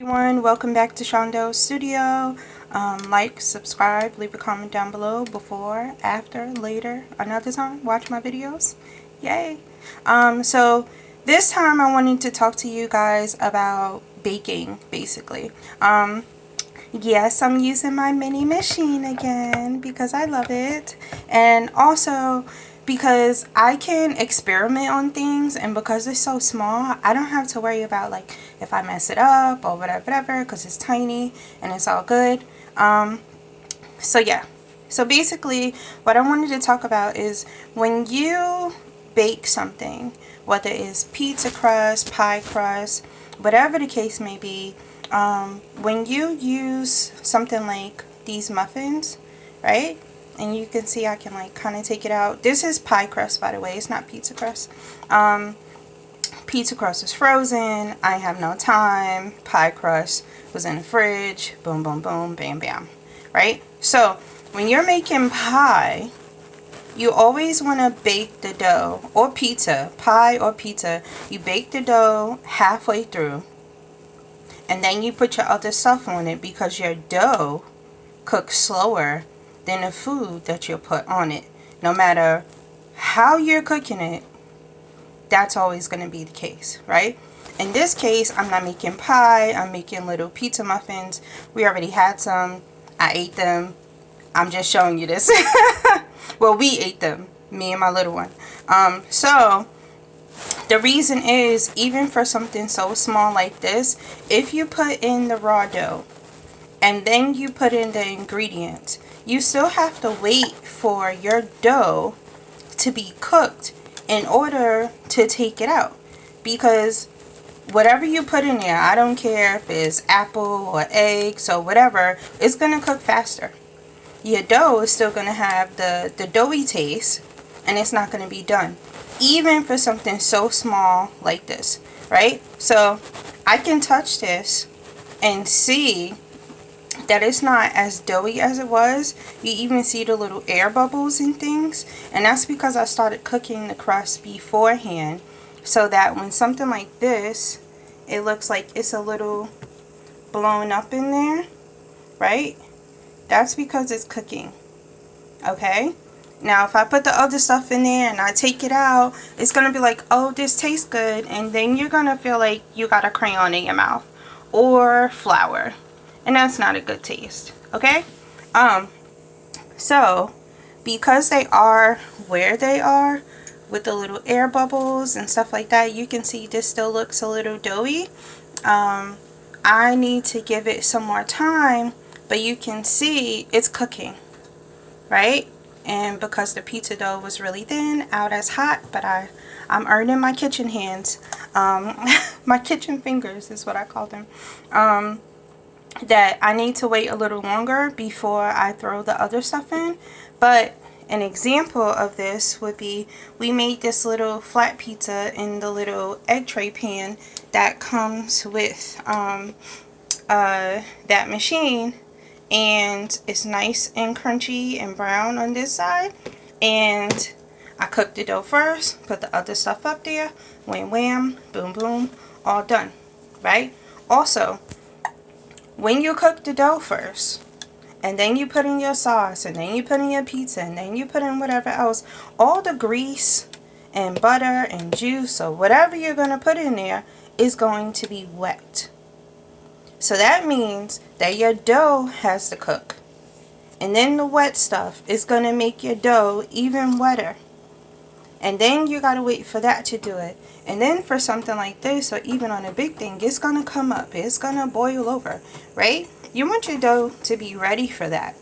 Everyone, welcome back to Shondo's studio. Like, subscribe, leave a comment down below before, after, later, another time. Watch my videos. Yay! So this time I wanted to talk to you guys about baking, basically. Yes, I'm using my mini machine again because I love it. And also because I can experiment on things, and because it's so small, I don't have to worry about like if I mess it up or whatever because it's tiny and it's all good. So yeah. So basically what I wanted to talk about is when you bake something, whether it's pizza crust, pie crust, whatever the case may be, when you use something like these muffins, right? And you can see I can like kind of take it out. This is pie crust, by the way. It's not pizza crust. Pizza crust is frozen. I have no time. Pie crust was in the fridge. Boom, boom, boom, bam, bam. Right? So when you're making pie, you always want to bake the dough, or pizza, pie or pizza. You bake the dough halfway through, and then you put your other stuff on it because your dough cooks slower than the food that you put on it. No matter how you're cooking it, that's always going to be the case, right? In this case, I'm not making pie. I'm making little pizza muffins. We already had some. I ate them. I'm just showing you this. Well, we ate them. Me and my little one. So the reason is, even for something so small like this, if you put in the raw dough and then you put in the ingredients, you still have to wait for your dough to be cooked in order to take it out. Because whatever you put in there, I don't care if it's apple or eggs or whatever, it's going to cook faster. Your dough is still going to have the doughy taste, and it's not going to be done. Even for something so small like this, right? So I can touch this and see that it's not as doughy as it was. You even see the little air bubbles and things, and that's because I started cooking the crust beforehand, so that when something like this, it looks like it's a little blown up in there, right? That's because it's cooking. Okay, now if I put the other stuff in there and I take it out, it's gonna be like, oh, this tastes good, and then you're gonna feel like you got a crayon in your mouth or flour, and that's not a good taste. Okay, so because they are where they are with the little air bubbles and stuff like that, you can see this still looks a little doughy. I need to give it some more time, but you can see it's cooking, right? And because the pizza dough was really thin, out as hot, but I'm earning my kitchen hands, my kitchen fingers is what I call them, that I need to wait a little longer before I throw the other stuff in. But an example of this would be, we made this little flat pizza in the little egg tray pan that comes with that machine, and it's nice and crunchy and brown on this side. And I cooked the dough first, put the other stuff up there, wham wham, boom boom, all done, right? Also, when you cook the dough first, and then you put in your sauce, and then you put in your pizza, and then you put in whatever else, all the grease and butter and juice or whatever you're going to put in there is going to be wet. So that means that your dough has to cook. And then the wet stuff is going to make your dough even wetter. And then you got to wait for that to do it. And then for something like this, or even on a big thing, it's going to come up. It's going to boil over, right? You want your dough to be ready for that.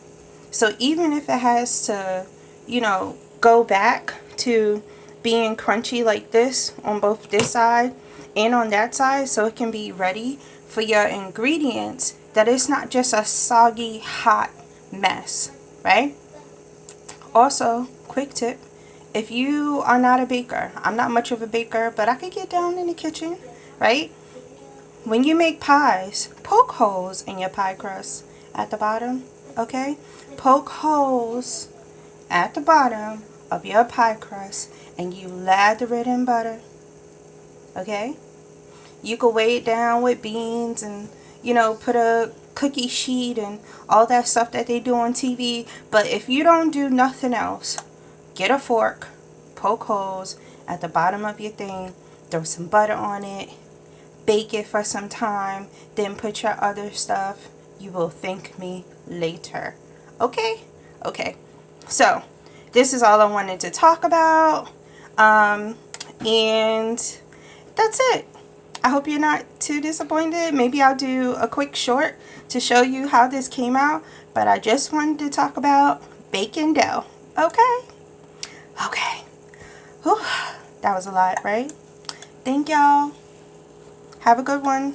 So even if it has to, go back to being crunchy like this on both this side and on that side, so it can be ready for your ingredients, that it's not just a soggy, hot mess, right? Also, quick tip, if you are not a baker, I'm not much of a baker, but I could get down in the kitchen, right? When you make pies, poke holes in your pie crust at the bottom, okay? Poke holes at the bottom of your pie crust, and you lather it in butter, okay? You could weigh it down with beans and, you know, put a cookie sheet and all that stuff that they do on TV. But if you don't do nothing else, get a fork, poke holes at the bottom of your thing, throw some butter on it, bake it for some time, then put your other stuff. You will thank me later. Okay? Okay. So, this is all I wanted to talk about. And that's it. I hope you're not too disappointed. Maybe I'll do a quick short to show you how this came out. But I just wanted to talk about baking dough. Okay? Okay. Whew. That was a lot, right? Thank y'all. Have a good one.